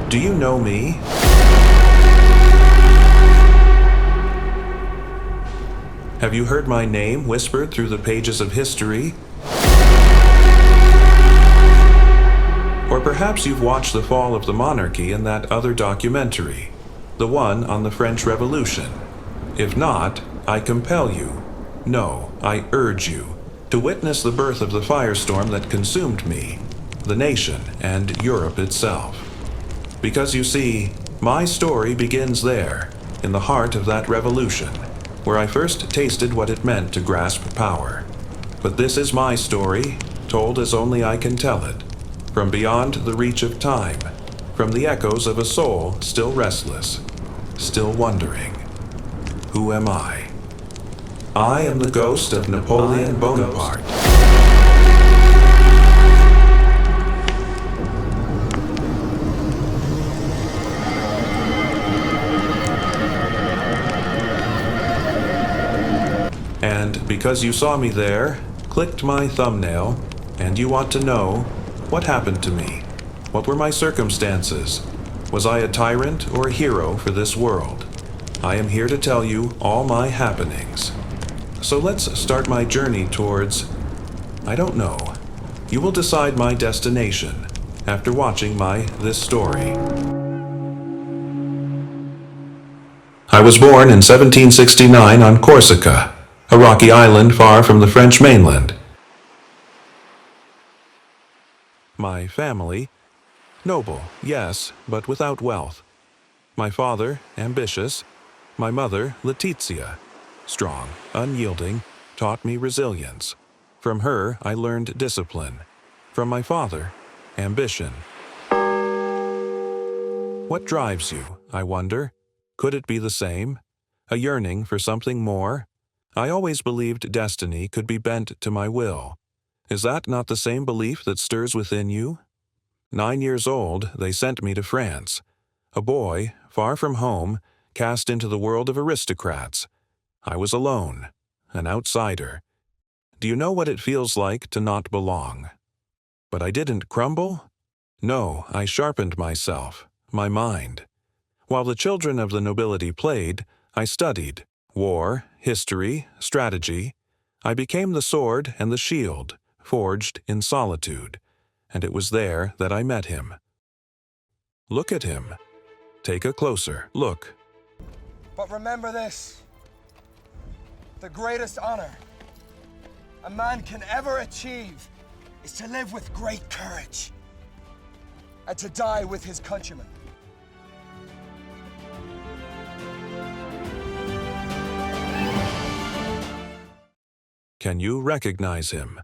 Do you know me? Have you heard my name whispered through the pages of history? Or perhaps you've watched the fall of the monarchy in that other documentary, the one on the French Revolution. If not, I compel you, no, I urge you, to witness the birth of the firestorm that consumed me, the nation, and Europe itself. Because you see, my story begins there, in the heart of that revolution, where I first tasted what it meant to grasp power. But this is my story, told as only I can tell it, from beyond the reach of time, from the echoes of a soul still restless, still wondering. Who am I? I am the ghost of Napoleon Bonaparte. And because you saw me there, clicked my thumbnail, and you want to know, what happened to me? What were my circumstances? Was I a tyrant or a hero for this world? I am here to tell you all my happenings. So let's start my journey towards, I don't know. You will decide my destination after watching this story. I was born in 1769 on Corsica, a rocky island far from the French mainland. My family, noble, yes, but without wealth. My father, ambitious. My mother, Letizia, strong, unyielding, taught me resilience. From her, I learned discipline. From my father, ambition. What drives you, I wonder? Could it be the same? A yearning for something more? I always believed destiny could be bent to my will. Is that not the same belief that stirs within you? 9 years old, they sent me to France. A boy, far from home, cast into the world of aristocrats. I was alone, an outsider. Do you know what it feels like to not belong? But I didn't crumble? No, I sharpened myself, my mind. While the children of the nobility played, I studied war, history, strategy. I became the sword and the shield, forged in solitude, and it was there that I met him. Look at him. Take a closer look. But remember this, the greatest honor a man can ever achieve is to live with great courage and to die with his countrymen. Can you recognize him?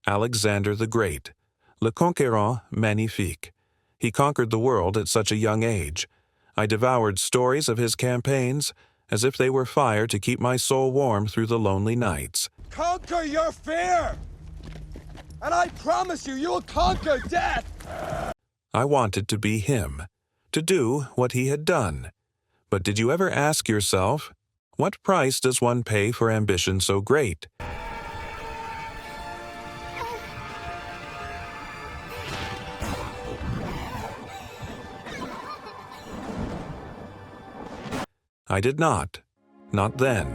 Alexander the Great, Le Conqueror magnifique. He conquered the world at such a young age. I devoured stories of his campaigns as if they were fire to keep my soul warm through the lonely nights. Conquer your fear! And I promise you, you'll conquer death! I wanted to be him, to do what he had done. But did you ever ask yourself, what price does one pay for ambition so great? I did not then.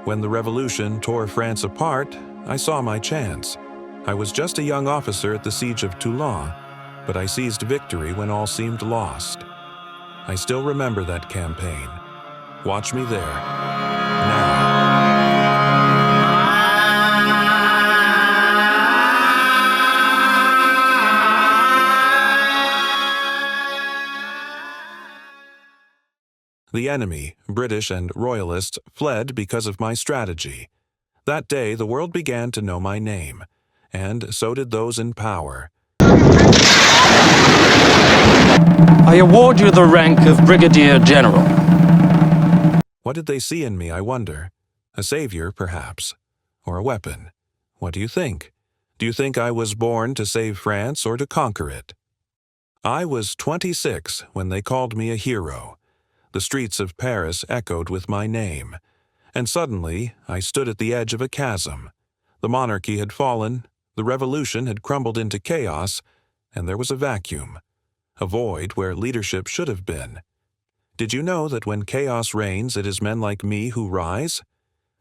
When the revolution tore France apart, I saw my chance. I was just a young officer at the Siege of Toulon, but I seized victory when all seemed lost. I still remember that campaign. Watch me there. Now. The enemy, British and Royalists, fled because of my strategy. That day, the world began to know my name, and so did those in power. I award you the rank of Brigadier General. What did they see in me, I wonder? A savior, perhaps, or a weapon? What do you think? Do you think I was born to save France or to conquer it? I was 26 when they called me a hero. The streets of Paris echoed with my name. And suddenly, I stood at the edge of a chasm. The monarchy had fallen, the revolution had crumbled into chaos, and there was a vacuum, a void where leadership should have been. Did you know that when chaos reigns, it is men like me who rise?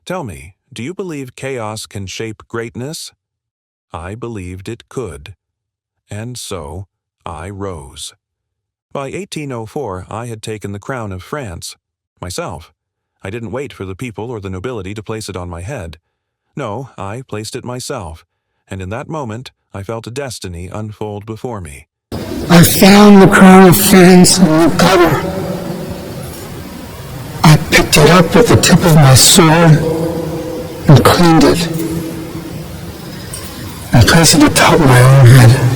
Tell me, do you believe chaos can shape greatness? I believed it could. And so, I rose. By 1804, I had taken the crown of France. Myself. I didn't wait for the people or the nobility to place it on my head. No, I placed it myself, and in that moment, I felt a destiny unfold before me. I found the crown of France in the gutter. I picked it up with the tip of my sword and cleaned it and placed it atop my own head.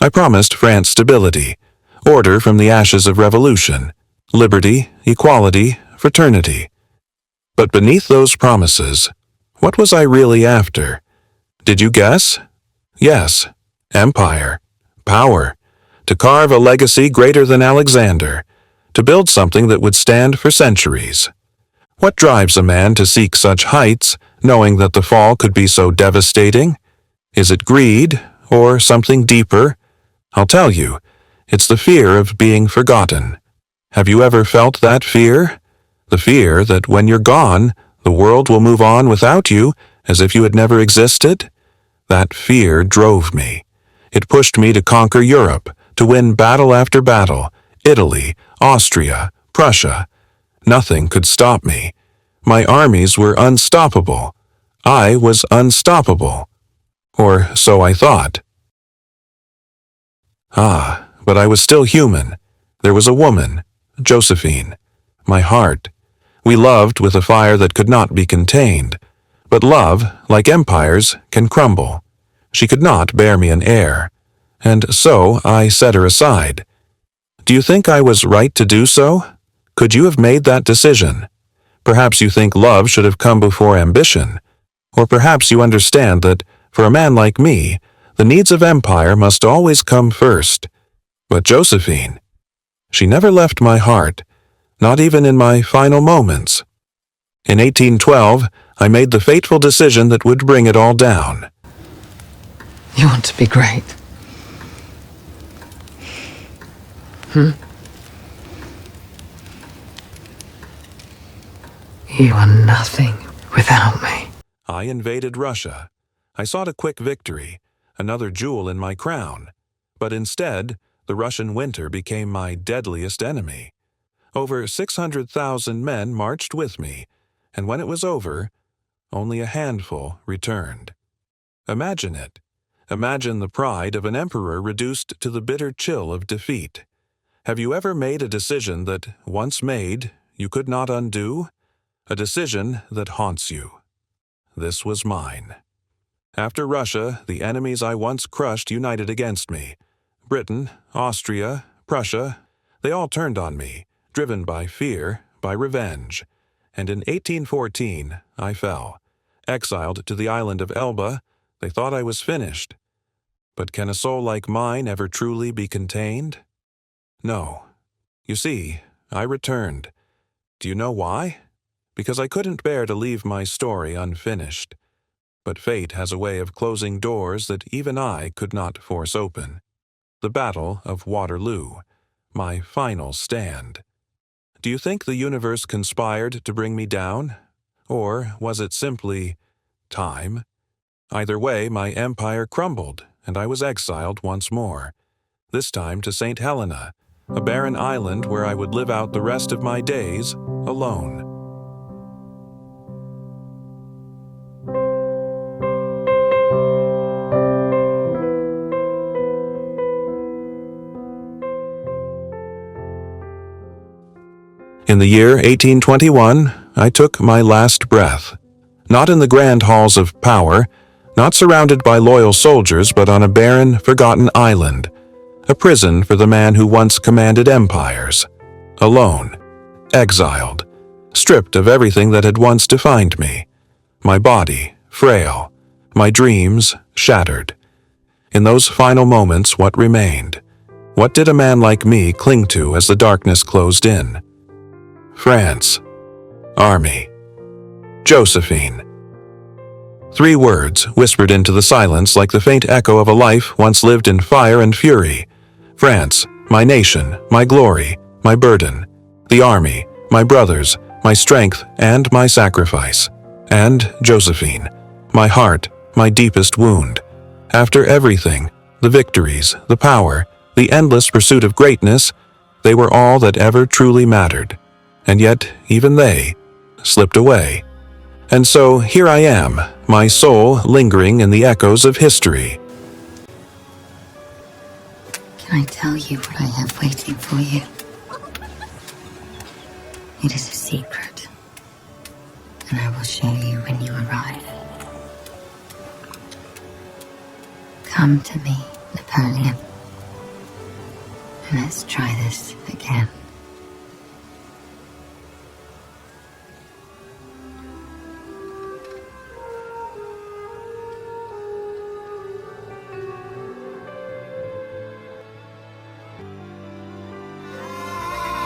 I promised France stability, order from the ashes of revolution, liberty, equality, fraternity. But beneath those promises, what was I really after? Did you guess? Yes, empire, power, to carve a legacy greater than Alexander, to build something that would stand for centuries. What drives a man to seek such heights, knowing that the fall could be so devastating? Is it greed, or something deeper? I'll tell you, it's the fear of being forgotten. Have you ever felt that fear? The fear that when you're gone, the world will move on without you, as if you had never existed? That fear drove me. It pushed me to conquer Europe, to win battle after battle, Italy, Austria, Prussia. Nothing could stop me. My armies were unstoppable. I was unstoppable. Or so I thought. But I was still human. There was a woman, Josephine, my heart. We loved with a fire that could not be contained. But love, like empires, can crumble. She could not bear me an heir. And so I set her aside. Do you think I was right to do so? Could you have made that decision? Perhaps you think love should have come before ambition. Or perhaps you understand that, for a man like me, the needs of empire must always come first. But Josephine, she never left my heart, not even in my final moments. In 1812, I made the fateful decision that would bring it all down. You want to be great? You are nothing without me. I invaded Russia. I sought a quick victory, another jewel in my crown. But instead, the Russian winter became my deadliest enemy. Over 600,000 men marched with me, and when it was over, only a handful returned. Imagine it. Imagine the pride of an emperor reduced to the bitter chill of defeat. Have you ever made a decision that, once made, you could not undo? A decision that haunts you. This was mine. After Russia, the enemies I once crushed united against me. Britain, Austria, Prussia, they all turned on me, driven by fear, by revenge. And in 1814, I fell. Exiled to the island of Elba, they thought I was finished. But can a soul like mine ever truly be contained? No. You see, I returned. Do you know why? Because I couldn't bear to leave my story unfinished. But fate has a way of closing doors that even I could not force open. The Battle of Waterloo, my final stand. Do you think the universe conspired to bring me down? Or was it simply time? Either way, my empire crumbled, and I was exiled once more. This time to St. Helena, a barren island where I would live out the rest of my days alone. In the year 1821, I took my last breath. Not in the grand halls of power, not surrounded by loyal soldiers, but on a barren, forgotten island, a prison for the man who once commanded empires. Alone, exiled, stripped of everything that had once defined me. My body, frail, my dreams, shattered. In those final moments, what remained? What did a man like me cling to as the darkness closed in? France. Army. Josephine. 3 words whispered into the silence like the faint echo of a life once lived in fire and fury. France, my nation, my glory, my burden. The army, my brothers, my strength and my sacrifice. And Josephine, my heart, my deepest wound. After everything, the victories, the power, the endless pursuit of greatness, they were all that ever truly mattered. And yet, even they slipped away. And so here I am, my soul lingering in the echoes of history. Can I tell you what I have waiting for you? It is a secret, and I will show you when you arrive. Come to me, Napoleon, and let's try this again.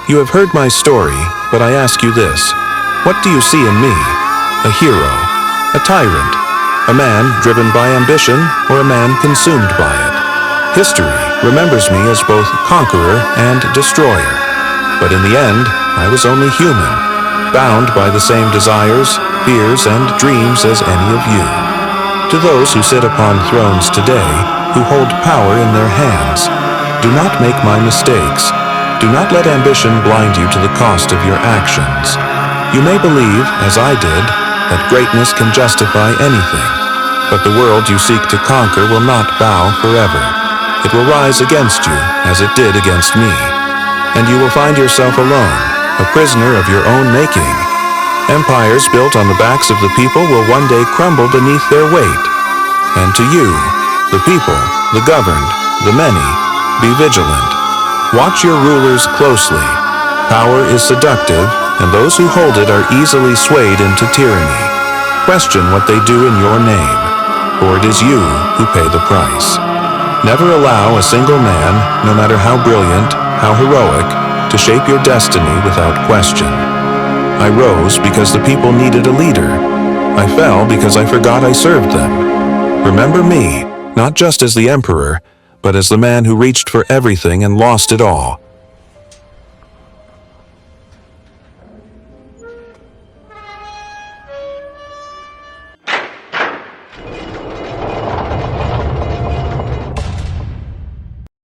You have heard my story, but I ask you this. What do you see in me? A hero? A tyrant? A man driven by ambition or a man consumed by it? History remembers me as both conqueror and destroyer. But in the end, I was only human, bound by the same desires, fears, and dreams as any of you. To those who sit upon thrones today, who hold power in their hands, do not make my mistakes. Do not let ambition blind you to the cost of your actions. You may believe, as I did, that greatness can justify anything, but the world you seek to conquer will not bow forever. It will rise against you, as it did against me, and you will find yourself alone, a prisoner of your own making. Empires built on the backs of the people will one day crumble beneath their weight. And to you, the people, the governed, the many, be vigilant. Watch your rulers closely. Power is seductive, and those who hold it are easily swayed into tyranny. Question what they do in your name, for it is you who pay the price. Never allow a single man, no matter how brilliant, how heroic, to shape your destiny without question. I rose because the people needed a leader. I fell because I forgot I served them. Remember me, not just as the emperor, but as the man who reached for everything and lost it all.